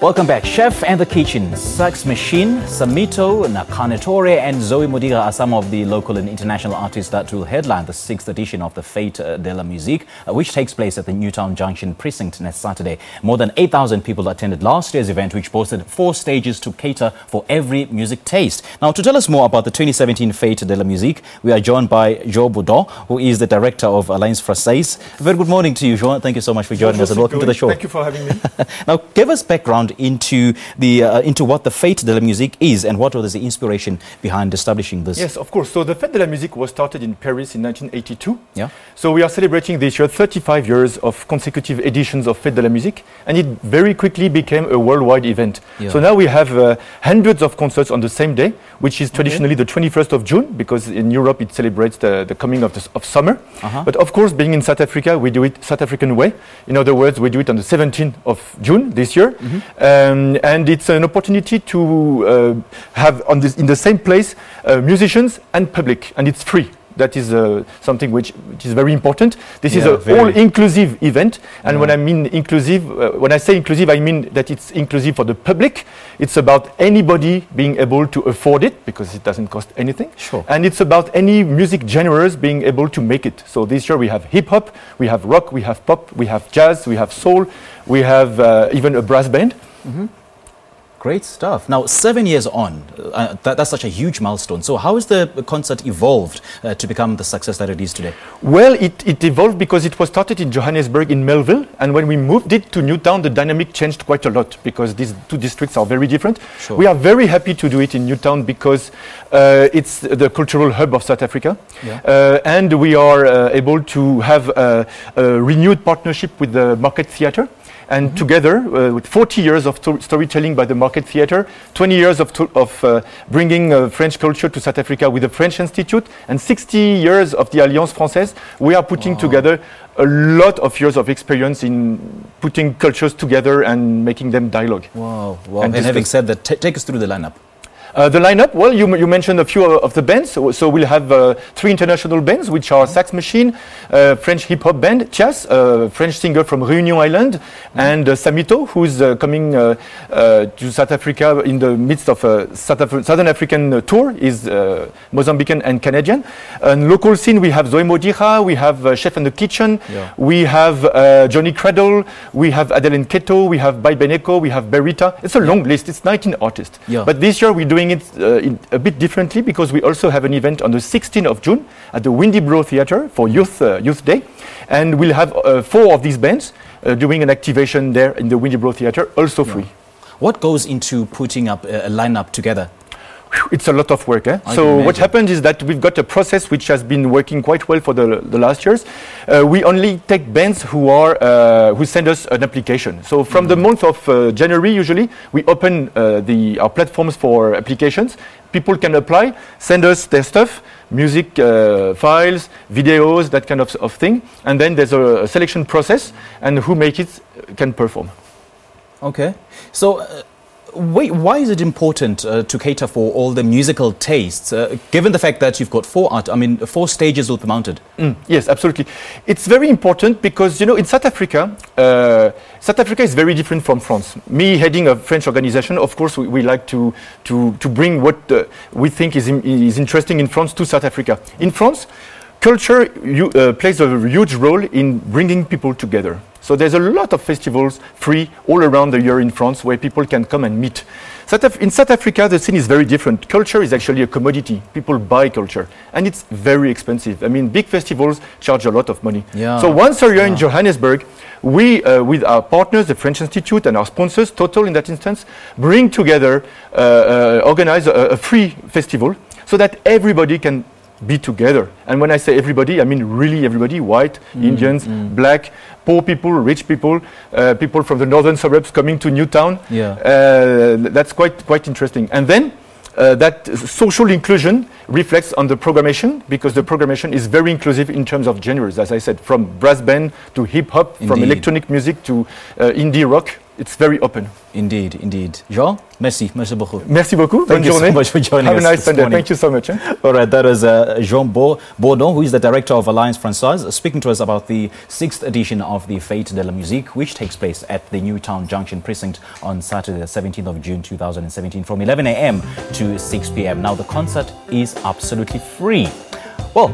Welcome back. Chef and the Kitchen, Sax Machine, Samito, Nakhane, Toure and Modiga are some of the local and international artists that will headline the 6th edition of the Fête de la Musique, which takes place at the Newtown Junction Precinct next Saturday. More than 8,000 people attended last year's event, which boasted 4 stages to cater for every music taste. Now, to tell us more about the 2017 Fête de la Musique, we are joined by Jean Bourdin, who is the director of Alliance Française. Very good morning to you, Jean. Thank you so much for joining us and welcome to the show. Thank you for having me. Now, give us background into what the Fête de la Musique is and what was the inspiration behind establishing this. Yes, of course. So the Fête de la Musique was started in Paris in 1982. Yeah. So we are celebrating this year 35 years of consecutive editions of Fête de la Musique, and it very quickly became a worldwide event. Yeah. So now we have hundreds of concerts on the same day, which is traditionally the 21st of June, because in Europe it celebrates the coming of summer. But of course, being in South Africa, we do it South African way. In other words, we do it on the 17th of June this year. And it's an opportunity to have in the same place musicians and public, and it's free. That is something which is very important. This is an all-inclusive event, and when I mean inclusive, when I say inclusive, I mean that it's inclusive for the public. It's about anybody being able to afford it, because it doesn't cost anything. Sure. And it's about any music genres being able to make it. So this year we have hip-hop, we have rock, we have pop, we have jazz, we have soul, we have even a brass band. Great stuff. Now, 7 years on, that's such a huge milestone. So how has the concert evolved to become the success that it is today? Well, it evolved because it was started in Johannesburg in Melville, and when we moved it to Newtown, the dynamic changed quite a lot because these two districts are very different. Sure. We are very happy to do it in Newtown because it's the cultural hub of South Africa. Yeah. And we are able to have a renewed partnership with the Market Theatre. And together, with 40 years of storytelling by the Market Theatre, 20 years of bringing French culture to South Africa with the French Institute, and 60 years of the Alliance Française, we are putting together a lot of years of experience in putting cultures together and making them dialogue. Wow. And having said that, take us through the lineup. The lineup, well, you mentioned a few of the bands. So we'll have 3 international bands, which are Sax Machine, French hip-hop band, Chas, French singer from Réunion Island, and Samito, who's coming to South Africa in the midst of a Southern African tour, is Mozambican and Canadian. And local scene, we have Modiga, we have Chef in the Kitchen, we have Johnny Cradle, we have Adele Keto, we have Bai Beneko, we have Berita. It's a long list, it's 19 artists. Yeah. But this year we're doing it a bit differently because we also have an event on the 16th of June at the Windy Bro Theatre for Youth Day, and we'll have 4 of these bands doing an activation there in the Windy Bro Theatre, also free. What goes into putting up a lineup together? It's a lot of work. So what happened is that we've got a process which has been working quite well for the last years. We only take bands who send us an application. So from the month of January, usually, we open our platforms for applications. People can apply, send us their stuff, music files, videos, that kind of thing. And then there's a selection process, and who make it can perform. Okay. So why is it important to cater for all the musical tastes, given the fact that you've got 4 stages will be mounted? Yes, absolutely. It's very important because, in South Africa, is very different from France. Me heading a French organization, of course, we like to bring what we think is interesting in France to South Africa. In France, culture plays a huge role in bringing people together. So there's a lot of festivals free all around the year in France where people can come and meet. In South Africa, the scene is very different. Culture is actually a commodity. People buy culture, and it's very expensive. I mean, big festivals charge a lot of money. Yeah. So once a year in Johannesburg, we, with our partners, the French Institute and our sponsors, Total in that instance, bring together, organize a free festival so that everybody can be together. And when I say everybody, I mean really everybody: white, Indians, black, poor people, rich people, people from the northern suburbs coming to Newtown. That's quite interesting. And then that social inclusion reflects on the programmation, because the programmation is very inclusive in terms of genres, as I said, from brass band to hip hop, from electronic music to indie rock. it's very open. Indeed, indeed. Jean, merci beaucoup. Merci beaucoup. Thank you so much for joining us. Have a nice this Sunday. morning. Thank you so much. All right, that is Jean Bourdin, who is the director of Alliance Française, speaking to us about the 6th edition of the Fête de la Musique, which takes place at the Newtown Junction Precinct on Saturday, the 17th of June 2017, from 11 a.m. to 6 p.m. Now, the concert is absolutely free. Well,